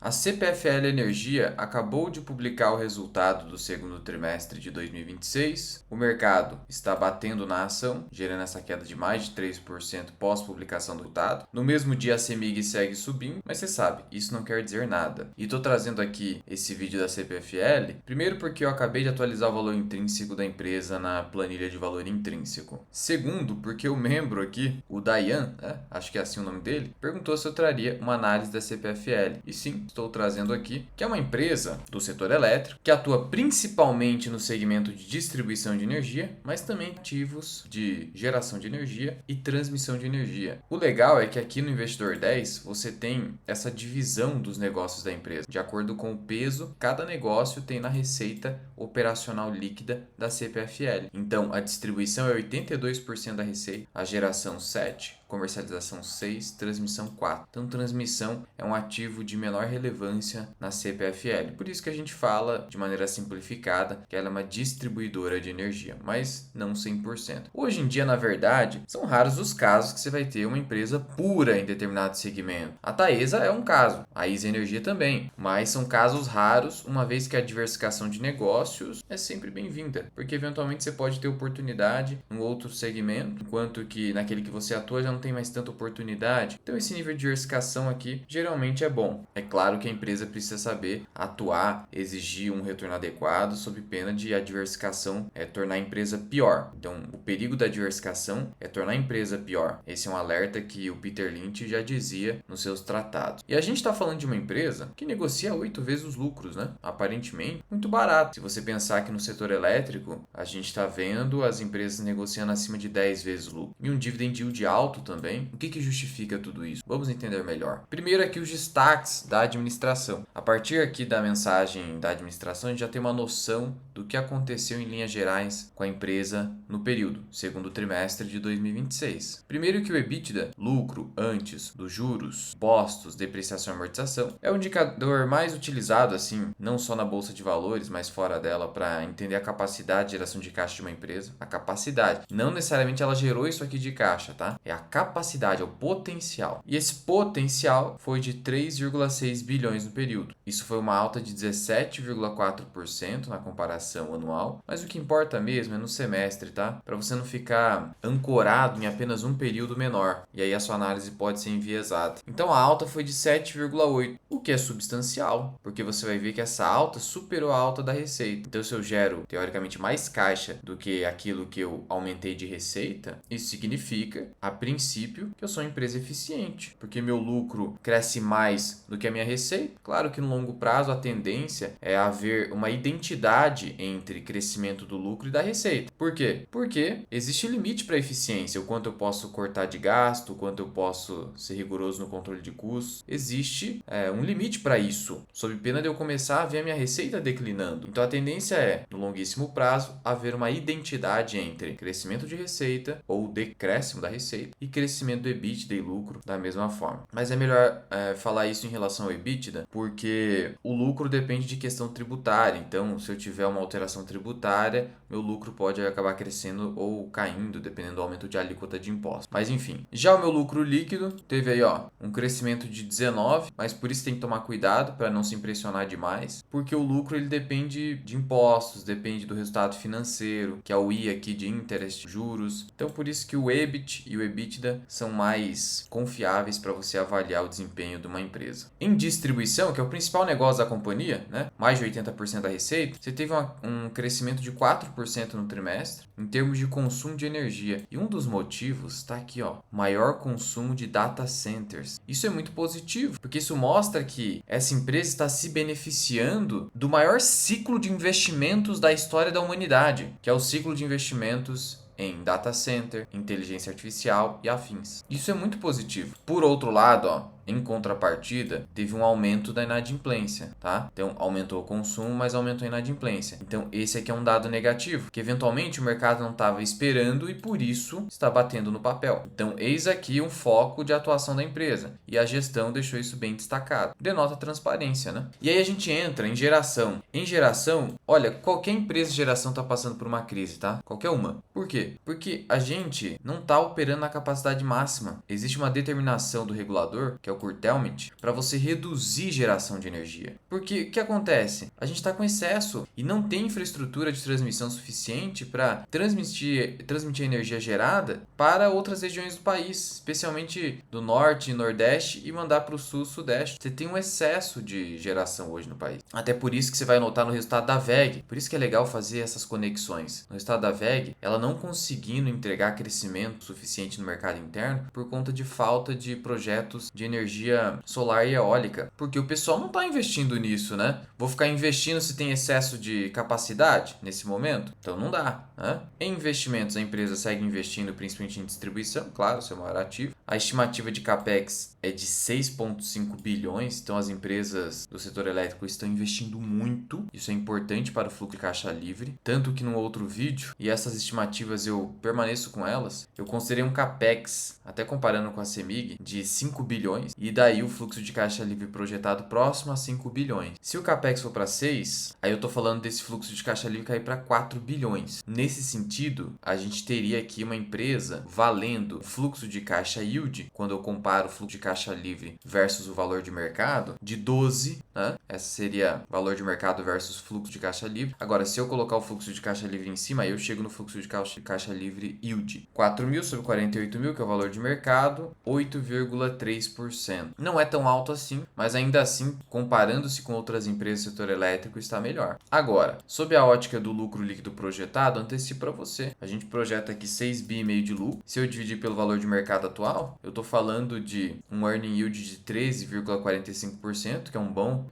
A CPFL Energia acabou de publicar o resultado do segundo trimestre de 2026. O mercado está batendo na ação, gerando essa queda de mais de 3% pós-publicação do resultado. No mesmo dia, a CEMIG segue subindo, mas você sabe, isso não quer dizer nada. E estou trazendo aqui esse vídeo da CPFL, primeiro porque eu acabei de atualizar o valor intrínseco da empresa na planilha de valor intrínseco. Segundo, porque o membro aqui, o Dayan, acho que é assim o nome dele, perguntou se eu traria uma análise da CPFL. E sim, estou trazendo aqui, que é uma empresa do setor elétrico, que atua principalmente no segmento de distribuição de energia, mas também ativos de geração de energia e transmissão de energia. O legal é que aqui no Investidor 10 você tem essa divisão dos negócios da empresa, de acordo com o peso que cada negócio tem na receita operacional líquida da CPFL. Então, a distribuição é 82% da receita, a geração 7%, comercialização 6%, transmissão 4%. Então, transmissão é um ativo de menor relevância na CPFL. Por isso que a gente fala, de maneira simplificada, que ela é uma distribuidora de energia, mas não 100%. Hoje em dia, na verdade, são raros os casos que você vai ter uma empresa pura em determinado segmento. A Taesa é um caso, a Isa Energia também, mas são casos raros, uma vez que a diversificação de negócios é sempre bem-vinda, porque eventualmente você pode ter oportunidade em outro segmento, enquanto que naquele que você atua já não tem mais tanta oportunidade. Então esse nível de diversificação aqui geralmente é bom. É claro que a empresa precisa saber atuar, exigir um retorno adequado, sob pena de a diversificação tornar a empresa pior. Então o perigo da diversificação é tornar a empresa pior. Esse é um alerta que o Peter Lynch já dizia nos seus tratados. E a gente está falando de uma empresa que negocia 8 vezes os lucros, né? Aparentemente muito barato. Se você pensar que no setor elétrico a gente está vendo as empresas negociando acima de 10 vezes o lucro. E um dividend yield alto também. O que justifica tudo isso? Vamos entender melhor. Primeiro aqui os destaques da administração. A partir aqui da mensagem da administração, a gente já tem uma noção do que aconteceu em linhas gerais com a empresa no período, segundo trimestre de 2026. Primeiro que o EBITDA, lucro antes dos juros, postos, depreciação e amortização, é o indicador mais utilizado, assim, não só na bolsa de valores, mas fora dela, para entender a capacidade de geração de caixa de uma empresa. A capacidade. Não necessariamente ela gerou isso aqui de caixa, tá? É a capacidade, é o potencial. E esse potencial foi de 3,6 bilhões no período. Isso foi uma alta de 17,4% na comparação anual, mas o que importa mesmo é no semestre, tá? Para você não ficar ancorado em apenas um período menor, e aí a sua análise pode ser enviesada. Então a alta foi de 7,8%, o que é substancial, porque você vai ver que essa alta superou a alta da receita. Então se eu gero, teoricamente, mais caixa do que aquilo que eu aumentei de receita, isso significa, a princípio, que eu sou uma empresa eficiente, porque meu lucro cresce mais do que a minha receita. Claro que no longo prazo a tendência é haver uma identidade entre crescimento do lucro e da receita. Por quê? Porque existe limite para a eficiência, o quanto eu posso cortar de gasto, o quanto eu posso ser rigoroso no controle de custos. Existe um limite para isso, sob pena de eu começar a ver a minha receita declinando. Então a tendência é, no longuíssimo prazo, haver uma identidade entre crescimento de receita ou decréscimo da receita e crescimento do EBITDA e lucro da mesma forma. Mas é melhor falar isso em relação ao EBITDA, porque o lucro depende de questão tributária. Então, se eu tiver uma alteração tributária, meu lucro pode acabar crescendo ou caindo, dependendo do aumento de alíquota de imposto. Mas enfim, já o meu lucro líquido teve aí um crescimento de 19%, mas por isso tem que tomar cuidado para não se impressionar demais, porque o lucro ele depende de impostos, depende do resultado financeiro, que é o I aqui de interest, juros. Então por isso que o EBIT e o EBITDA são mais confiáveis para você avaliar o desempenho de uma empresa. Em distribuição, que é o principal negócio da companhia, né? Mais de 80% da receita, você teve um crescimento de 4% no trimestre em termos de consumo de energia. E um dos motivos está aqui, maior consumo de data centers. Isso é muito positivo, porque isso mostra que essa empresa está se beneficiando do maior ciclo de investimentos da história da humanidade, que é o ciclo de investimentos em data center, inteligência artificial e afins. Isso é muito positivo. Por outro lado, em contrapartida, teve um aumento da inadimplência, tá? Então, aumentou o consumo, mas aumentou a inadimplência. Então, esse aqui é um dado negativo, que eventualmente o mercado não estava esperando e por isso está batendo no papel. Então, eis aqui um foco de atuação da empresa e a gestão deixou isso bem destacado. Denota transparência, né? E aí a gente entra em geração. Em geração, olha, qualquer empresa de geração está passando por uma crise, tá? Qualquer uma. Por quê? Porque a gente não está operando na capacidade máxima. Existe uma determinação do regulador, que é o curtailment, para você reduzir geração de energia. Porque o que acontece? A gente está com excesso e não tem infraestrutura de transmissão suficiente para transmitir a energia gerada para outras regiões do país, especialmente do norte e nordeste, e mandar para o sul e sudeste. Você tem um excesso de geração hoje no país. Até por isso que você vai notar no resultado da WEG. Por isso que é legal fazer essas conexões. No resultado da WEG, ela não conseguindo entregar crescimento suficiente no mercado interno por conta de falta de projetos de energia solar e eólica. Porque o pessoal não está investindo nisso, né? Vou ficar investindo se tem excesso de capacidade nesse momento? Então não dá, né? Em investimentos, a empresa segue investindo principalmente em distribuição, claro, seu maior ativo. A estimativa de CAPEX é de 6,5 bilhões, então as empresas do setor elétrico estão investindo muito. Isso é importante para o fluxo de caixa livre. Tanto que no outro vídeo, e essas estimativas eu permaneço com elas, eu considerei um CAPEX, até comparando com a CEMIG, de 5 bilhões, e daí o fluxo de caixa livre projetado próximo a 5 bilhões. Se o CAPEX for para 6, aí eu estou falando desse fluxo de caixa livre cair para 4 bilhões. Nesse sentido, a gente teria aqui uma empresa valendo fluxo de caixa yield, quando eu comparo o fluxo de caixa livre versus o valor de mercado, de 12, né? Essa seria valor de mercado versus fluxo de caixa livre. Agora, se eu colocar o fluxo de caixa livre em cima, aí eu chego no fluxo de caixa livre yield. 4 mil sobre 48 mil, que é o valor de mercado, 8,3%. Não é tão alto assim, mas ainda assim, comparando-se com outras empresas do setor elétrico, está melhor. Agora, sob a ótica do lucro líquido projetado, antecipo para você. A gente projeta aqui 6,5 bi de lucro. Se eu dividir pelo valor de mercado atual, eu estou falando de um earning yield de 13,45%, que é um bom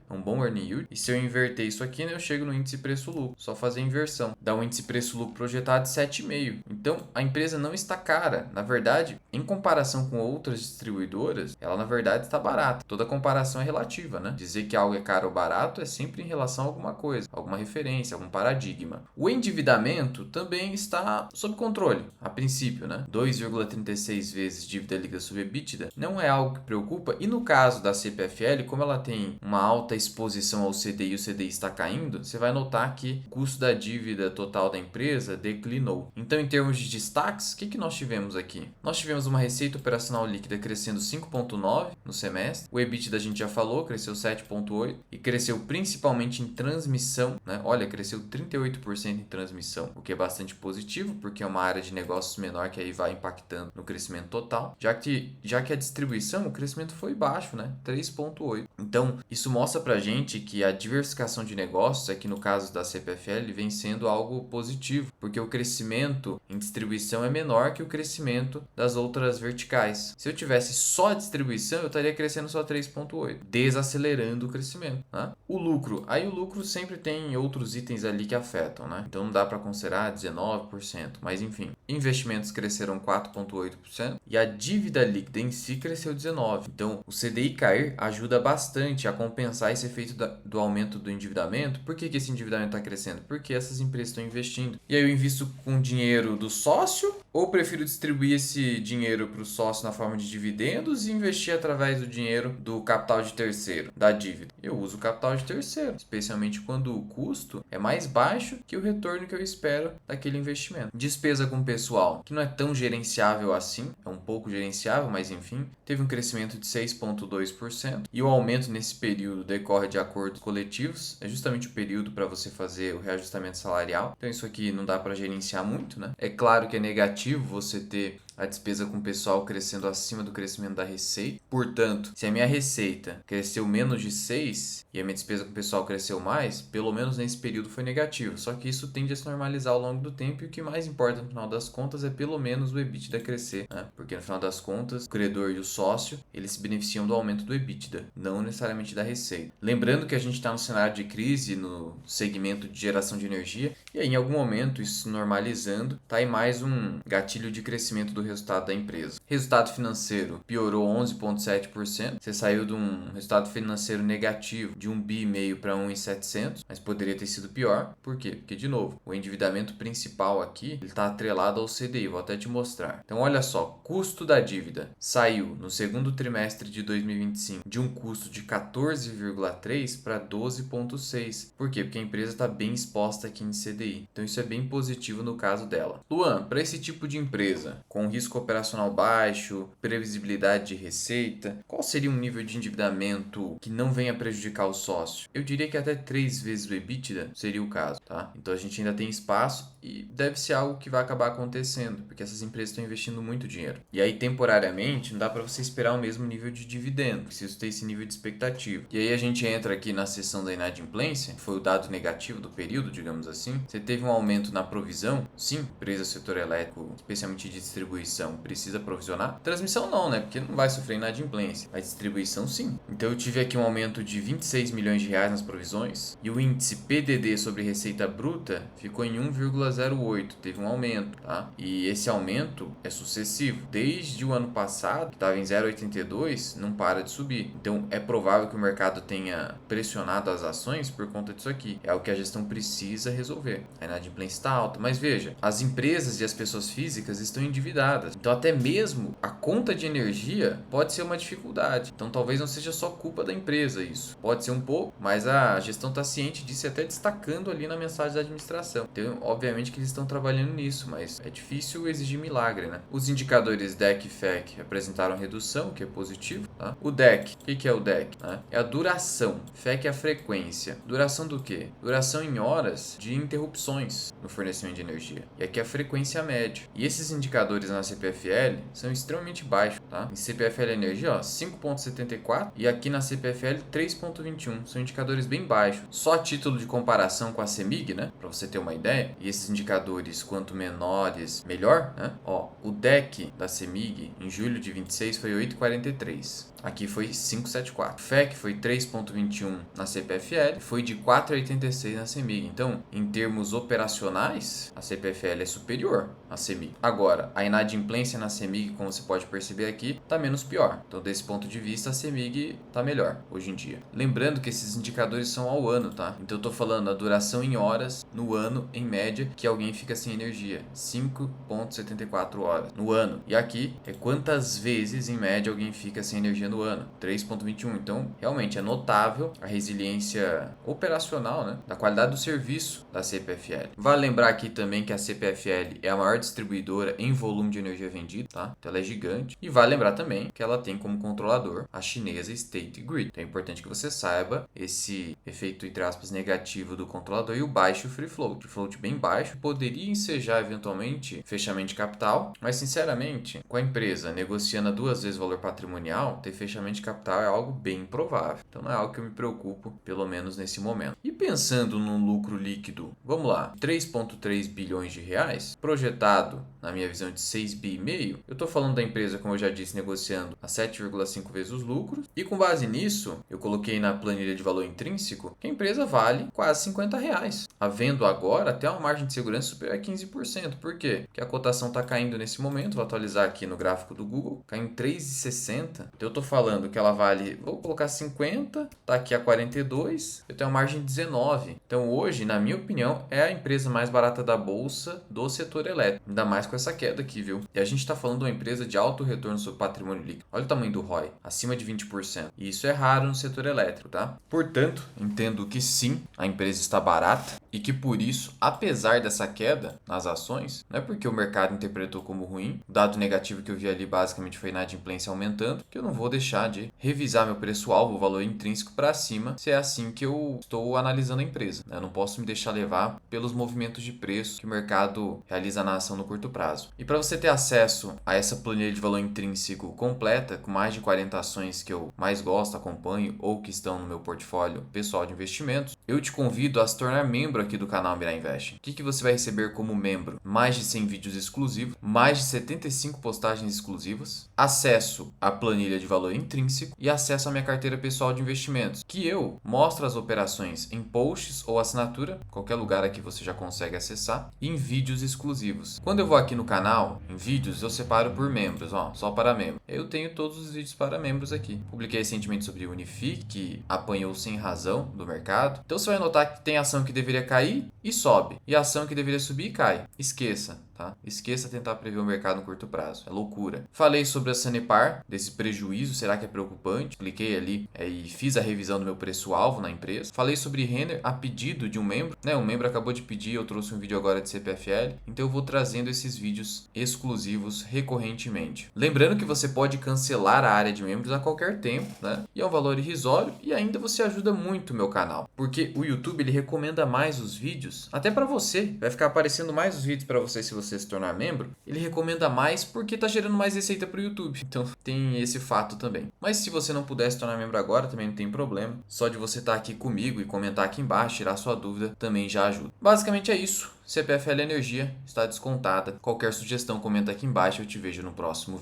earning yield. E se eu inverter isso aqui, né, eu chego no índice preço-lucro. Só fazer a inversão. Dá um índice preço-lucro projetado de 7,5. Então, a empresa não está cara. Na verdade, em comparação com outras distribuidoras, ela na verdade está barata. Toda comparação é relativa, né? Dizer que algo é caro ou barato é sempre em relação a alguma coisa, alguma referência, algum paradigma. O endividamento também está sob controle, a princípio, né? 2,36 vezes dívida líquida sobre EBITDA não é algo que preocupa. E no caso da CPFL, como ela tem uma alta exposição ao CDI e o CDI está caindo, você vai notar que o custo da dívida total da empresa declinou. Então, em termos de destaques, o que nós tivemos aqui? Nós tivemos uma receita operacional líquida crescendo 5,9% no semestre. O EBITDA a gente já falou, cresceu 7,8% e cresceu principalmente em transmissão, né? Olha, cresceu 38% em transmissão, o que é bastante positivo, porque é uma área de negócios menor que aí vai impactando no crescimento total, já que a distribuição, o crescimento foi baixo, né? 3,8%. Então, isso mostra pra gente que a diversificação de negócios, aqui no caso da CPFL, vem sendo algo positivo, porque o crescimento em distribuição é menor que o crescimento das outras verticais. Se eu tivesse só a distribuição, eu estaria crescendo só 3,8%, desacelerando o crescimento, né? O lucro sempre tem outros itens ali que afetam, né? Então não dá para considerar 19%, mas enfim. Investimentos cresceram 4,8% e a dívida líquida em si cresceu 19%. Então o CDI cair ajuda bastante a compensar esse efeito do aumento do endividamento. Por que esse endividamento está crescendo? Porque essas empresas estão investindo. E aí eu invisto com dinheiro do sócio ou prefiro distribuir esse dinheiro para o sócio na forma de dividendos e investir através do dinheiro do capital de terceiro, da dívida? Eu uso o capital de terceiro, especialmente quando o custo é mais baixo que o retorno que eu espero daquele investimento. Despesa com pessoal, que não é tão gerenciável assim, é um pouco gerenciável, mas enfim, teve um crescimento de 6,2% e o aumento nesse período decorre de acordos coletivos, é justamente o período para você fazer o reajustamento salarial. Então isso aqui não dá para gerenciar muito, né? É claro que é negativo você ter a despesa com o pessoal crescendo acima do crescimento da receita. Portanto, se a minha receita cresceu menos de 6 e a minha despesa com o pessoal cresceu mais, pelo menos nesse período foi negativo. Só que isso tende a se normalizar ao longo do tempo e o que mais importa no final das contas é pelo menos o EBITDA crescer, né? Porque no final das contas, o credor e o sócio, eles se beneficiam do aumento do EBITDA, não necessariamente da receita. Lembrando que a gente está no cenário de crise no segmento de geração de energia e aí em algum momento isso normalizando, tá aí mais um gatilho de crescimento do resultado da empresa. Resultado financeiro piorou 11,7%. Você saiu de um resultado financeiro negativo de 1,5 bi para 1,700, mas poderia ter sido pior. Por quê? Porque, de novo, o endividamento principal aqui está atrelado ao CDI. Vou até te mostrar. Então, olha só, custo da dívida saiu no segundo trimestre de 2025 de um custo de 14,3 para 12,6. Por quê? Porque a empresa está bem exposta aqui em CDI. Então, isso é bem positivo no caso dela. Luan, para esse tipo de empresa com risco operacional baixo, previsibilidade de receita, qual seria um nível de endividamento que não venha prejudicar o sócio? Eu diria que até 3 vezes o EBITDA seria o caso, tá? Então a gente ainda tem espaço e deve ser algo que vai acabar acontecendo, porque essas empresas estão investindo muito dinheiro. E aí, temporariamente, não dá para você esperar o mesmo nível de dividendo, preciso ter esse nível de expectativa. E aí a gente entra aqui na seção da inadimplência, que foi o dado negativo do período, digamos assim. Você teve um aumento na provisão, sim, empresa setor elétrico, especialmente de distribuição, precisa provisionar. Transmissão não, né? Porque não vai sofrer inadimplência. A distribuição, sim. Então eu tive aqui um aumento de 26 milhões de reais nas provisões e o índice PDD sobre receita bruta ficou em 1,08, teve um aumento, tá? E esse aumento é sucessivo. Desde o ano passado, que estava em 0,82, não para de subir. Então é provável que o mercado tenha pressionado as ações por conta disso aqui. É o que a gestão precisa resolver. A inadimplência está alta. Mas veja, as empresas e as pessoas físicas estão endividadas. Então até mesmo a conta de energia pode ser uma dificuldade. Então talvez não seja só culpa da empresa isso. Pode ser um pouco, mas a gestão está ciente disso e até destacando ali na mensagem da administração. Então, obviamente que eles estão trabalhando nisso, mas é difícil exigir milagre, né? Os indicadores DEC e FEC apresentaram redução, o que é positivo, tá? O DEC, o que é o DEC? Né? É a duração, FEC é a frequência. Duração do quê? Duração em horas de interrupções no fornecimento de energia. E aqui é a frequência média. E esses indicadores na CPFL são extremamente baixos, tá? Em CPFL Energia, ó, 5,74 e aqui na CPFL 3,21. São indicadores bem baixos. Só a título de comparação com a CEMIG, né? Para você ter uma ideia. E esses indicadores, quanto menores, melhor, né? Ó, o DEC da CEMIG em julho de 26 foi 8,43. Aqui foi 5,74. FEC foi 3,21 na CPFL, foi de 4,86 na CEMIG. Então, em termos operacionais, a CPFL é superior à CEMIG. Agora, a inadimplência na CEMIG, como você pode perceber aqui, está menos pior. Então, desse ponto de vista, a CEMIG está melhor hoje em dia. Lembrando que esses indicadores são ao ano, tá? Então, eu estou falando a duração em horas no ano, em média, que alguém fica sem energia. 5,74 horas no ano. E aqui é quantas vezes, em média, alguém fica sem energia no ano, 3,21. Então, realmente é notável a resiliência operacional, né, da qualidade do serviço da CPFL. Vale lembrar aqui também que a CPFL é a maior distribuidora em volume de energia vendida, tá? Então ela é gigante. E vale lembrar também que ela tem como controlador a chinesa State Grid. Então é importante que você saiba esse efeito, entre aspas, negativo do controlador e o baixo free float. O float bem baixo poderia ensejar eventualmente fechamento de capital, mas sinceramente, com a empresa negociando a 2 vezes o valor patrimonial, ter fechamento de capital é algo bem improvável. Então não é algo que eu me preocupo, pelo menos nesse momento. E pensando no lucro líquido, vamos lá, 3,3 bilhões de reais, projetado na minha visão de 6,5 bi, eu estou falando da empresa, como eu já disse, negociando a 7,5 vezes os lucros, e com base nisso, eu coloquei na planilha de valor intrínseco que a empresa vale quase 50 reais, havendo agora até uma margem de segurança superior a 15%. Por quê? Porque a cotação está caindo nesse momento, vou atualizar aqui no gráfico do Google, caiu em 3,60. Então eu estou falando que ela vale, vou colocar 50, tá aqui a 42, eu tenho uma margem de 19. Então hoje, na minha opinião, é a empresa mais barata da bolsa do setor elétrico, ainda mais com essa queda aqui, viu? E a gente está falando de uma empresa de alto retorno sobre patrimônio líquido. Olha o tamanho do ROI, acima de 20%. E isso é raro no setor elétrico, tá? Portanto, entendo que sim, a empresa está barata e que por isso, apesar dessa queda nas ações, não é porque o mercado interpretou como ruim, o dado negativo que eu vi ali basicamente foi inadimplência aumentando, que eu não vou deixar de revisar meu preço-alvo, o valor intrínseco para cima, se é assim que eu estou analisando a empresa. Eu não posso me deixar levar pelos movimentos de preço que o mercado realiza na ação no curto prazo. E para você ter acesso a essa planilha de valor intrínseco completa, com mais de 40 ações que eu mais gosto, acompanho ou que estão no meu portfólio pessoal de investimentos, eu te convido a se tornar membro aqui do canal Mirai Invest. O que você vai receber como membro? Mais de 100 vídeos exclusivos, mais de 75 postagens exclusivas, acesso à planilha de valor intrínseco e acesso à minha carteira pessoal de investimentos, que eu mostro as operações em posts ou assinatura, qualquer lugar aqui você já consegue acessar, e em vídeos exclusivos. Quando eu vou aqui no canal, em vídeos, eu separo por membros, ó, só para membros. Eu tenho todos os vídeos para membros aqui. Publiquei recentemente sobre Unifique, que apanhou sem razão do mercado. Então você vai notar que tem ação que deveria cair e sobe, e ação que deveria subir e cai. Esqueça. tá? Esqueça tentar prever o mercado no curto prazo, é loucura. Falei sobre a Sanepar, desse prejuízo, será que é preocupante? Expliquei ali e fiz a revisão do meu preço-alvo na empresa. Falei sobre Renner a pedido de um membro, né? Um membro acabou de pedir, eu trouxe um vídeo agora de CPFL, então eu vou trazendo esses vídeos exclusivos recorrentemente. Lembrando que você pode cancelar a área de membros a qualquer tempo, né? E é um valor irrisório e ainda você ajuda muito o meu canal, porque o YouTube ele recomenda mais os vídeos, até para você, vai ficar aparecendo mais os vídeos para você se você se tornar membro. Ele recomenda mais porque tá gerando mais receita para o YouTube. Então tem esse fato também. Mas se você não puder se tornar membro agora, também não tem problema. Só de você estar aqui comigo e comentar aqui embaixo, tirar sua dúvida, também já ajuda. Basicamente é isso. CPFL Energia está descontada. Qualquer sugestão, comenta aqui embaixo. Eu te vejo no próximo vídeo.